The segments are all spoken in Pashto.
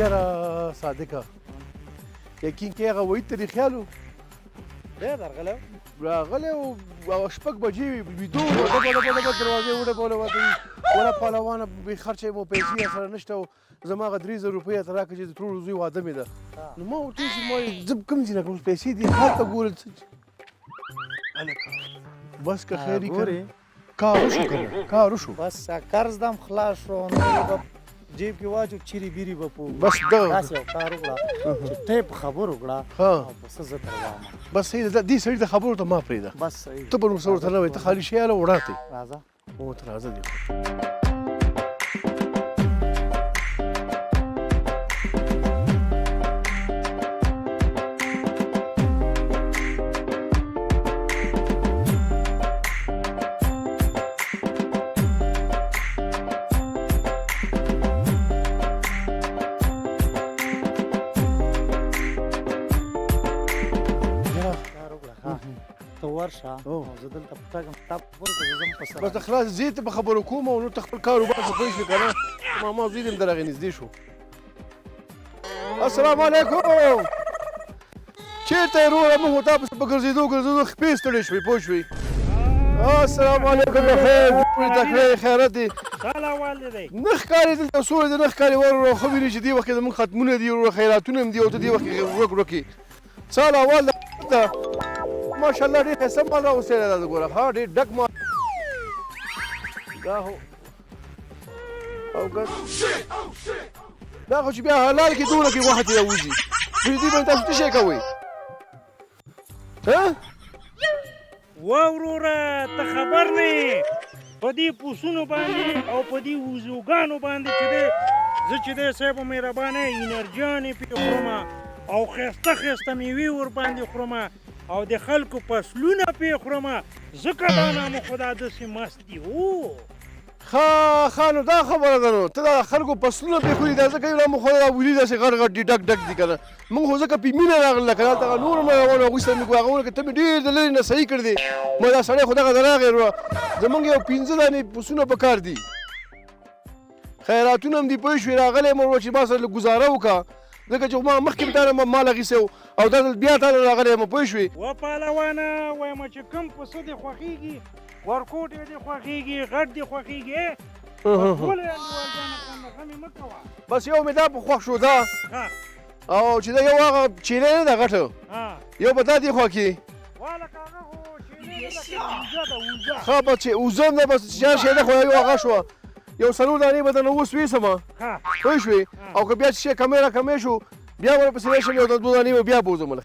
یاره صادقه یقین کې هغه وحید ته دې خیال و دی درغلی راغلی و او شپږ بجې وې ویدو ډبه دروازې وډبولې وره پهلوانه بې خرچه مو پیسې سره نشته او زما هغه 3000 روپۍ راته راکړه چې د ترور زوی واده مې ده نو ما ورته وویل چې ما زه کوم ځای نه کوم پیسې دي هلته ګورې هلکه بس که خیر یې کار وشو که کار وشو بس قرض دم خلاص شو نو به جیب کې واچو چیرې بیرې به په بس دغه داسې یو کار وکړه چې ته یې په خبرو کړه او بس زه در وایم بس صحیح ده دې سړي ته خبرو ته ما پرېږده بس صحیح ته به نو څه ورته نه وایې ته خالي شی هله وړاندې راځه او ته راځه دې ورشه او زه دلته پټګم تا خبرو که زه ځم په سره بس خلاص زه ته به خبرو کوم او نو ته خپل کار وباسه پوه شوې که نه ما زوی دې هم درغې نږدې شو السلام علیکم چېرته یې وروره موږ خو تا پسې په ګرځېدو خپې ستړې شوې پوه شوې السلام علیکم بخیر جوړې تکړې خیرت دی نه ښکارې دلته سوړې دی نه ښکارې وروره ښه وینې چې دې وخت کې زموږ ختمونه دي وروره خیراتونه هم دي او ته دې وخت کې ورک ورکې څه حال احوال ده ماشاءالله ډېر ښایسته مال راوستلی ده ګوره ها ډېر ډک مال دا خو او دا خو چې بیا حلال کې دومره کې غوښه ترې راوځي نو دې باندې تاسو څه شی کوئ وا وروره ته خبر نه یې په دې پسونو باندې او په دې وزوګانو باندې چې دی زه چې دی صاحب مهربانه انرجیانې پرې خورم او ښایسته ښایسته میوې ورباندې خورم او د خلکو فصلونه پې خورم ځکه دا نامه خو دا داسې مست دي هو ښه نو دا خبره ده نو ته د خلکو فصلونه پرې خوري دا ځکه یو مو خو دا ولي داسې غټ غټ دي ډک ډک دي که نه موږ خو ځکه پې مینه راغله که دلته نور مهربانو هغوی سره مې کوو هغه ته مې ډېر د لرې نه صحیح کړی دی ما دا سړی خو دغه ته راغی زموږ یو 15 دانې پسونه په کار دي خیراتونه هم دي پوه شوې راغلی یم ورور چې ما سره لږ ګزاره وکړه ځکه چې ما مخکې مې تا نه مال اخیستی او دا ځل بیا تا نه راغلی یم پوه شوې و پهلوانه وایم چې کوم پسه دې خوښېږي ورکوټ یې دې خوښېږي غټ دې خوښېږي ټوله یې نغمې مه کوه بس یو مې دا په خوښ شو دا او چې دا یو هغه چیرې نه ده غټه یو به دا دې خوښي ښه به چې اوزه نه بس چې شی ده خو یو هغه شوه یو څلور دانې به درنه اوس ویسمه پوه شوې او که بیا چې شی کمی راکمی شو بیا ورپسې راشم یو دوه دانې به بیا بوځم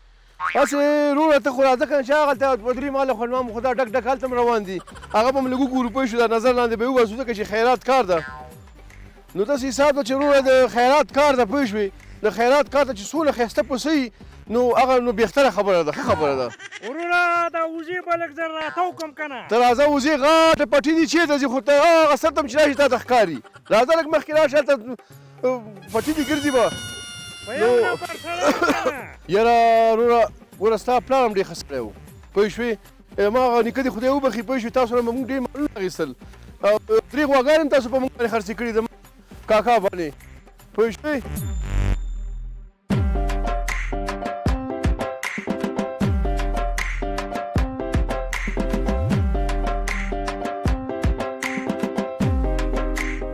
هسې وروره ته خو راځه که نه چې هغلته دوه درې ماله خو ما خو دا ډک ډک هلته هم روان دي هغه به م لږ وګورو پوه شو دا نظر لاندې به یې وباسو ځکه چې خیرات کار ده نو داسې حساب ده چې وروره د خیرات کار ده پوه شوې د خیرات کار ته چې څونه ښایسته پسه وي نو هغه نو بهتره خبره ده ښه خبره ده وروره دا وزې به لږ ځل راته وکړم که نه ته راځه وزې غاټې پټې دي چېرته ځي خو ته هغه سر ته م چې راشي تا ته ښکاري راځه لږ مخکې راشه هلته پټې دي ګرځي به یاره وروره ګوره ستا پلار هم ډېر ښه سړی و پوه شوې ما هغه نیکه دې خدای وبخي پوه شوې تاسو نه به مونږ ډېر مالونه اخیستل او درې غواګانې هم تاسو په مونږ باندې خرڅې کړي زما کاکا باندې پوه شوې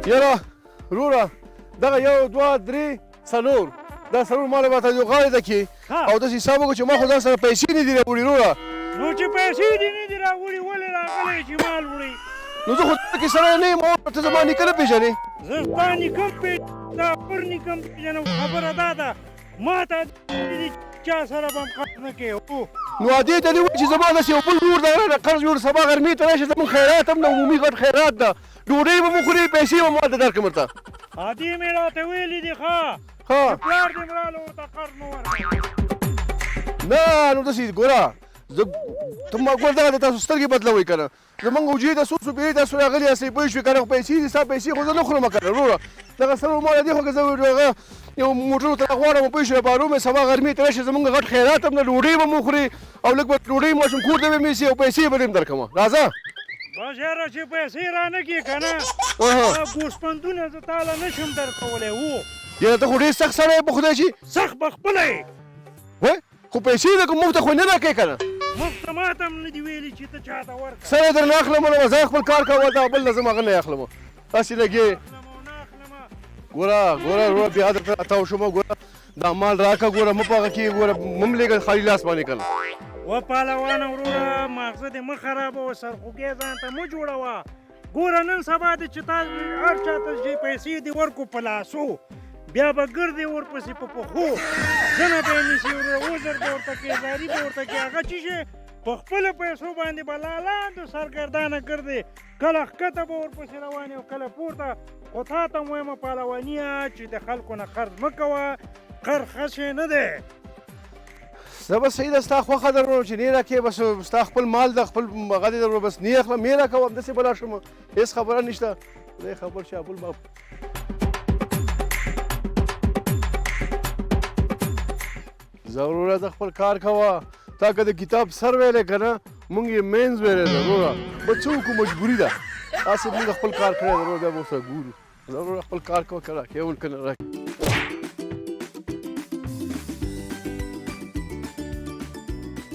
یاره وروره دغه یو دوه درې څلور دا سرور مال به ته یو غاړې ته کړي او داسې حساب وکړو چې ما خو ځان سره پیسې نه دي راوړي وروره نو چې پیسې دې نه دي راوړي ولې راغلی چې مال وړي نو زه خو دلته کې سره نه یم او ته زما نیکه نه پېژنې زه ستا نیکه پېژنم ستا پر نیکه هم پېژنم خبره دا ده ما ته دې چا سره به هم قرض نه کوې نو ادې ته دې وایي چې زما داسې یو بل ورور دی رانه قرض جوړ سبا غرمې ته راشي زموږ خیرات هم د عمومي غټ خیرات ده ډوډۍ به مو خوري پیسې به مو هلته درکړم ورته ادې مې راته ویلي دي ښه ها پلار دې مړاله ورته قرض مه ورکړه نه نو داسې ګوره زه ته ما ګور دغه د تاسو سترګې بدلوئ که نه زمونږ حجرې ته څو څو پیرې تاسو راغلي یاستئ پوه شوې که نه خو پیسې دي ستا پیسې خو زه نه خورم که نه وروره دغه سره ماله دې خو که زه یو موټر ورته غواړم پوه شوې بارو مې سبا غرمې ته راشي زمونږ غټ خیرات هم نه ډوډۍ به مو خوري او لږ به ډوډۍ ماشوم کور ته به مې یوسي او پیسې به دې هم درکړم راځه بس یاره چې پیسې رانه کړې که نه ګوسپندونه زه تاله نشم درکولی و یاره ته خو ډېر سخت سړی یې په خدای شي سخت به خپله یې خو پیسې لکه مفته خو نه راکوې که نه مفته ماته هم نه دي ویلي چې ته چاته ورکړه سر یې درنه اخلم نو زه خپل کار کوه دا بل نه زه هغه نه اخلم هسې لګې ګوره وروره بیا درته راتاو شوم ګوره دا مال راکړه ګوره مه په هغه کې ګوره مه لېږه خالي لاس باندې کله و پهلوانه وروره ماغزه دې مه خرابوه سرخوږی ځان ته مه جوړوه ګوره نن سبا دې چې تا هر چا ته چې پیسې دې ورکړو په لاسو بیا به ګرځې ورپسې په پښو ځنه به یې نیسي وروره وزر به ورته کړې زاري به ورته کړې هغه چې شي په خپلو پیسو باندې به لالاندو سرګردانه ګرځې کله ښکته به ورپسې روانې او کله پورته خو تا ته م وایم پهلوانیه چې د خلکو نه قرض مه کوه قرض ښه شی نه دی زه به صحیح ده ستا خوښه ده ورور چې نه راکړې بس ستا خپل مال ده خپل هغه دی ورور بس نه اخلم نه راکوه همداسې به لاړ شم هېڅ خبره نشته خدای خبر شه ابوالباب زه وروره ته خپل کار کوه تا که د کتاب سر ویلی که نه مونږ یې مینز ویلی ده وروره به څه وکړو مجبوري ده هسې مونږ خپل کار کړی ده وروره بیا به ورسره ګورو زه وروره خپل کار کوه که راکوې که نه راکوې